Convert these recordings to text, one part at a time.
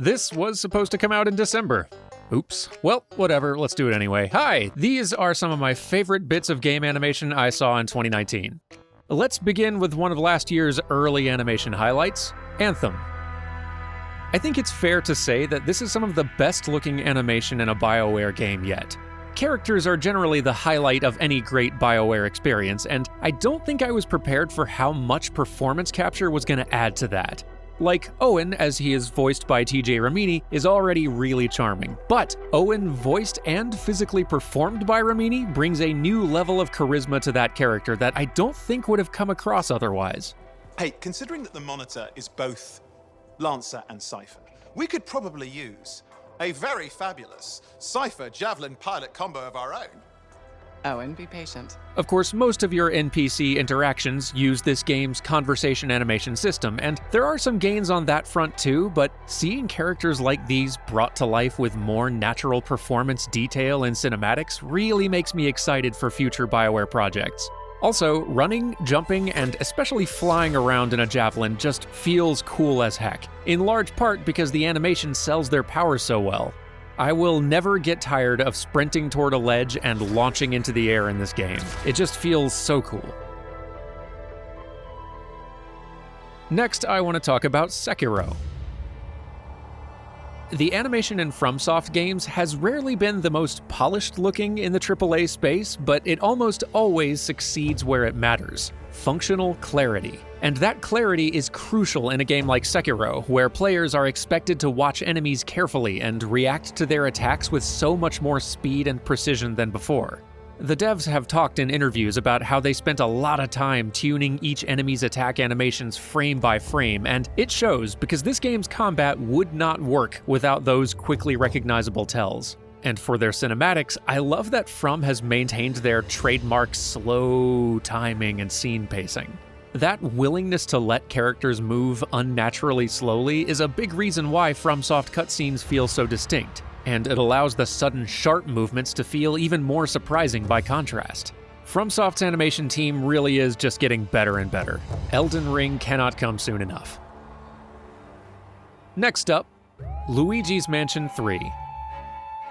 This was supposed to come out in December. Oops. Well, whatever, let's do it anyway. Hi! These are some of my favorite bits of game animation I saw in 2019. Let's begin with one of last year's early animation highlights, Anthem. I think it's fair to say that this is some of the best-looking animation in a BioWare game yet. Characters are generally the highlight of any great BioWare experience, and I don't think I was prepared for how much performance capture was going to add to that. Like, Owen, as he is voiced by TJ Ramini, is already really charming. But Owen, voiced and physically performed by Ramini, brings a new level of charisma to that character that I don't think would have come across otherwise. Hey, considering that the monitor is both Lancer and Cypher, we could probably use a very fabulous Cypher Javelin pilot combo of our own. Owen, be patient. Of course, most of your NPC interactions use this game's conversation animation system, and there are some gains on that front too, but seeing characters like these brought to life with more natural performance detail and cinematics really makes me excited for future BioWare projects. Also, running, jumping, and especially flying around in a javelin just feels cool as heck, in large part because the animation sells their power so well. I will never get tired of sprinting toward a ledge and launching into the air in this game. It just feels so cool. Next, I want to talk about Sekiro. The animation in FromSoft games has rarely been the most polished looking in the AAA space, but it almost always succeeds where it matters: functional clarity. And that clarity is crucial in a game like Sekiro, where players are expected to watch enemies carefully and react to their attacks with so much more speed and precision than before. The devs have talked in interviews about how they spent a lot of time tuning each enemy's attack animations frame by frame, and it shows because this game's combat would not work without those quickly recognizable tells. And for their cinematics, I love that From has maintained their trademark slow timing and scene pacing. That willingness to let characters move unnaturally slowly is a big reason why FromSoft cutscenes feel so distinct, and it allows the sudden sharp movements to feel even more surprising by contrast. FromSoft's animation team really is just getting better and better. Elden Ring cannot come soon enough. Next up, Luigi's Mansion 3.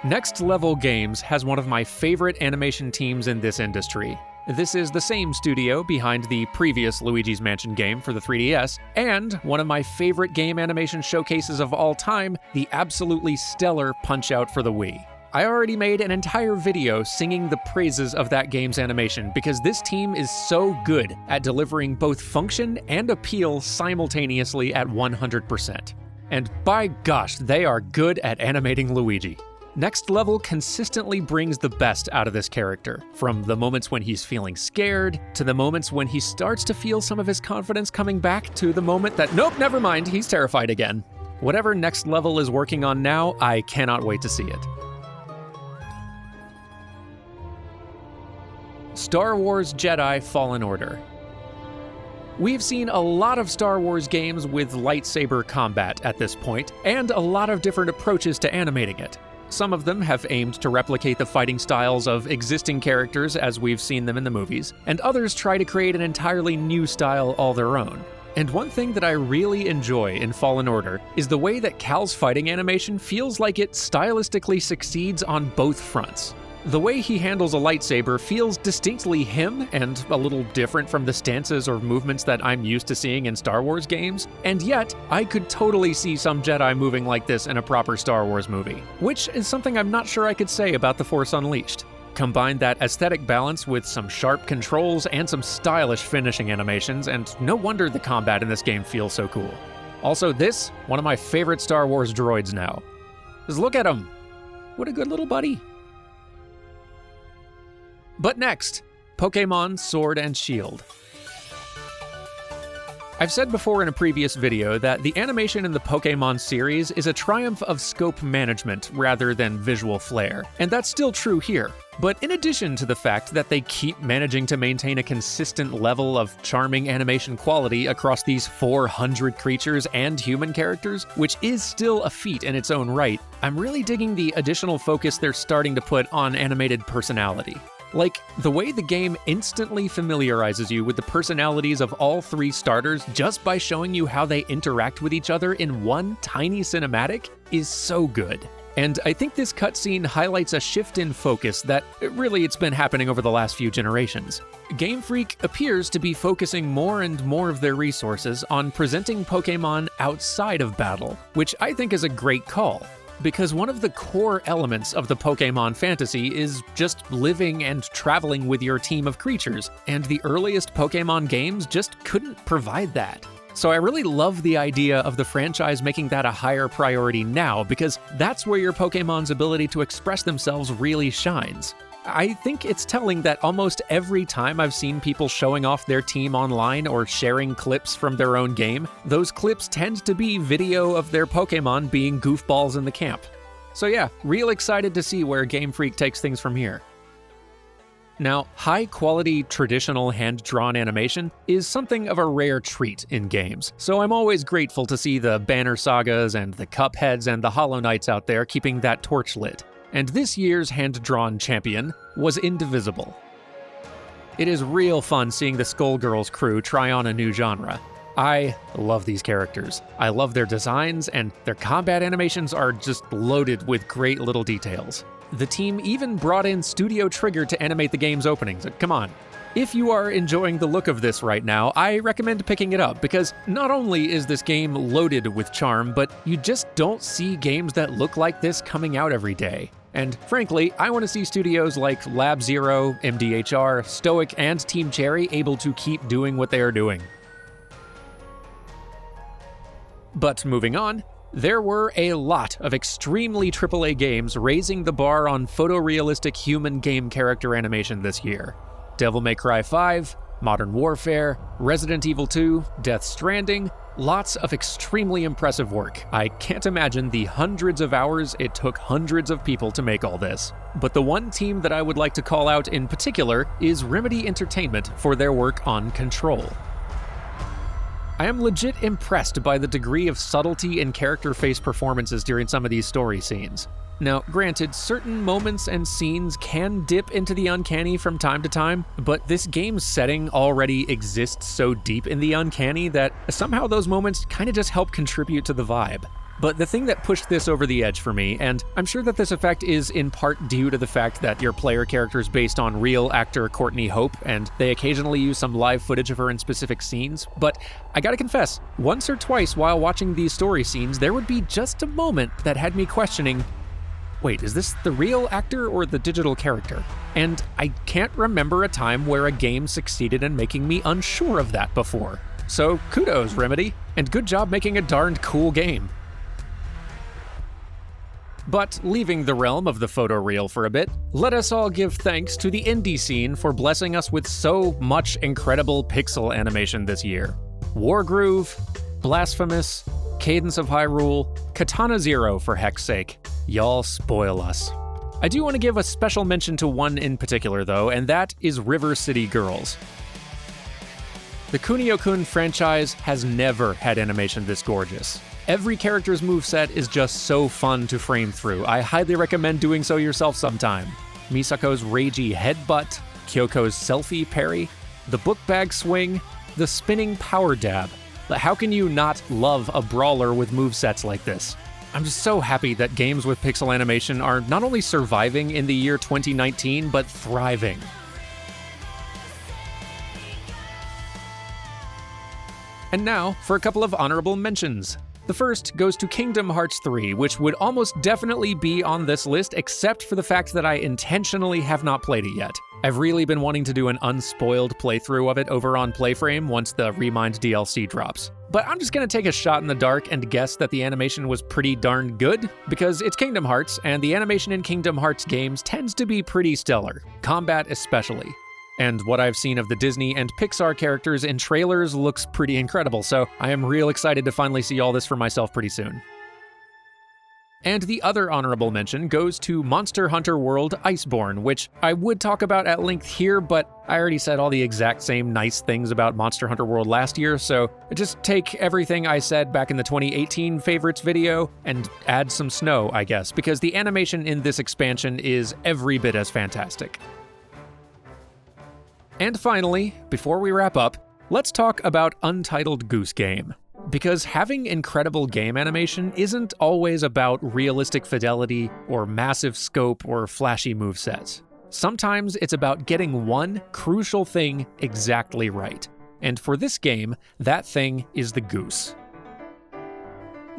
Next Level Games has one of my favorite animation teams in this industry. This is the same studio behind the previous Luigi's Mansion game for the 3DS, and one of my favorite game animation showcases of all time, the absolutely stellar Punch-Out for the Wii. I already made an entire video singing the praises of that game's animation because this team is so good at delivering both function and appeal simultaneously at 100%. And by gosh, they are good at animating Luigi. Next Level consistently brings the best out of this character, from the moments when he's feeling scared, to the moments when he starts to feel some of his confidence coming back, to the moment that, nope, never mind, he's terrified again. Whatever Next Level is working on now, I cannot wait to see it. Star Wars Jedi Fallen Order. We've seen a lot of Star Wars games with lightsaber combat at this point, and a lot of different approaches to animating it. Some of them have aimed to replicate the fighting styles of existing characters as we've seen them in the movies, and others try to create an entirely new style all their own. And one thing that I really enjoy in Fallen Order is the way that Cal's fighting animation feels like it stylistically succeeds on both fronts. The way he handles a lightsaber feels distinctly him and a little different from the stances or movements that I'm used to seeing in Star Wars games, and yet I could totally see some Jedi moving like this in a proper Star Wars movie, which is something I'm not sure I could say about The Force Unleashed. Combine that aesthetic balance with some sharp controls and some stylish finishing animations, and no wonder the combat in this game feels so cool. Also, this, one of my favorite Star Wars droids now. Just look at him. What a good little buddy. But next, Pokémon Sword and Shield. I've said before in a previous video that the animation in the Pokémon series is a triumph of scope management rather than visual flair, and that's still true here. But in addition to the fact that they keep managing to maintain a consistent level of charming animation quality across these 400 creatures and human characters, which is still a feat in its own right, I'm really digging the additional focus they're starting to put on animated personality. Like, the way the game instantly familiarizes you with the personalities of all 3 starters just by showing you how they interact with each other in one tiny cinematic is so good. And I think this cutscene highlights a shift in focus that really it's been happening over the last few generations. Game Freak appears to be focusing more and more of their resources on presenting Pokémon outside of battle, which I think is a great call. Because one of the core elements of the Pokémon fantasy is just living and traveling with your team of creatures, and the earliest Pokémon games just couldn't provide that. So I really love the idea of the franchise making that a higher priority now, because that's where your Pokémon's ability to express themselves really shines. I think it's telling that almost every time I've seen people showing off their team online or sharing clips from their own game, those clips tend to be video of their Pokémon being goofballs in the camp. So yeah, real excited to see where Game Freak takes things from here. Now, high-quality, traditional hand-drawn animation is something of a rare treat in games, so I'm always grateful to see the Banner Sagas and the Cupheads and the Hollow Knights out there keeping that torch lit. And this year's hand-drawn champion was Indivisible. It is real fun seeing the Skullgirls crew try on a new genre. I love these characters. I love their designs, and their combat animations are just loaded with great little details. The team even brought in Studio Trigger to animate the game's openings. Come on. If you are enjoying the look of this right now, I recommend picking it up, because not only is this game loaded with charm, but you just don't see games that look like this coming out every day. And frankly, I want to see studios like Lab Zero, MDHR, Stoic, and Team Cherry able to keep doing what they are doing. But moving on, there were a lot of extremely AAA games raising the bar on photorealistic human game character animation this year. Devil May Cry 5, Modern Warfare, Resident Evil 2, Death Stranding, lots of extremely impressive work. I can't imagine the hundreds of hours it took hundreds of people to make all this. But the one team that I would like to call out in particular is Remedy Entertainment for their work on Control. I am legit impressed by the degree of subtlety in character face performances during some of these story scenes. Now, granted, certain moments and scenes can dip into the uncanny from time to time, but this game's setting already exists so deep in the uncanny that somehow those moments kind of just help contribute to the vibe. But the thing that pushed this over the edge for me, and I'm sure that this effect is in part due to the fact that your player character is based on real actor Courtney Hope, and they occasionally use some live footage of her in specific scenes, but I gotta confess, once or twice while watching these story scenes, there would be just a moment that had me questioning, wait, is this the real actor or the digital character? And I can't remember a time where a game succeeded in making me unsure of that before. So kudos, Remedy, and good job making a darned cool game. But leaving the realm of the photoreal for a bit, let us all give thanks to the indie scene for blessing us with so much incredible pixel animation this year. Wargroove, Blasphemous, Cadence of Hyrule, Katana Zero for heck's sake. Y'all spoil us. I do want to give a special mention to one in particular though, and that is River City Girls. The Kunio-kun franchise has never had animation this gorgeous. Every character's moveset is just so fun to frame through. I highly recommend doing so yourself sometime. Misako's ragey headbutt, Kyoko's selfie parry, the book bag swing, the spinning power dab. How can you not love a brawler with movesets like this? I'm just so happy that games with pixel animation are not only surviving in the year 2019, but thriving. And now for a couple of honorable mentions. The first goes to Kingdom Hearts 3, which would almost definitely be on this list except for the fact that I intentionally have not played it yet. I've really been wanting to do an unspoiled playthrough of it over on Playframe once the Remind DLC drops. But I'm just gonna take a shot in the dark and guess that the animation was pretty darn good, because it's Kingdom Hearts, and the animation in Kingdom Hearts games tends to be pretty stellar, combat especially. And what I've seen of the Disney and Pixar characters in trailers looks pretty incredible, so I am real excited to finally see all this for myself pretty soon. And the other honorable mention goes to Monster Hunter World Iceborne, which I would talk about at length here, but I already said all the exact same nice things about Monster Hunter World last year, so just take everything I said back in the 2018 favorites video and add some snow, I guess, because the animation in this expansion is every bit as fantastic. And finally, before we wrap up, let's talk about Untitled Goose Game. Because having incredible game animation isn't always about realistic fidelity or massive scope or flashy movesets. Sometimes it's about getting one crucial thing exactly right. And for this game, that thing is the goose.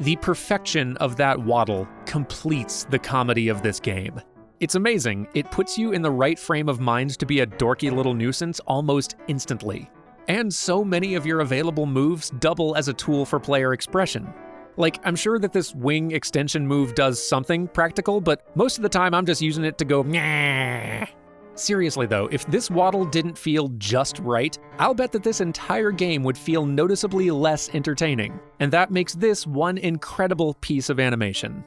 The perfection of that waddle completes the comedy of this game. It's amazing. It puts you in the right frame of mind to be a dorky little nuisance almost instantly. And so many of your available moves double as a tool for player expression. Like, I'm sure that this wing extension move does something practical, but most of the time I'm just using it to go nyah. Seriously though, if this waddle didn't feel just right, I'll bet that this entire game would feel noticeably less entertaining. And that makes this one incredible piece of animation.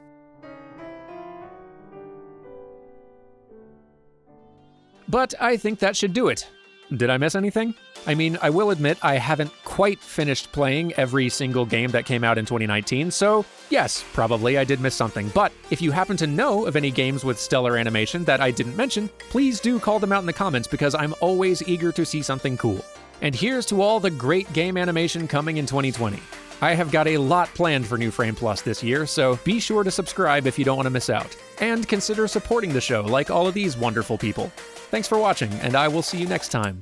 But I think that should do it. Did I miss anything? I mean, I will admit I haven't quite finished playing every single game that came out in 2019, so yes, probably I did miss something. But if you happen to know of any games with stellar animation that I didn't mention, please do call them out in the comments because I'm always eager to see something cool. And here's to all the great game animation coming in 2020. I have got a lot planned for New Frame Plus this year, so be sure to subscribe if you don't want to miss out. And consider supporting the show like all of these wonderful people. Thanks for watching, and I will see you next time.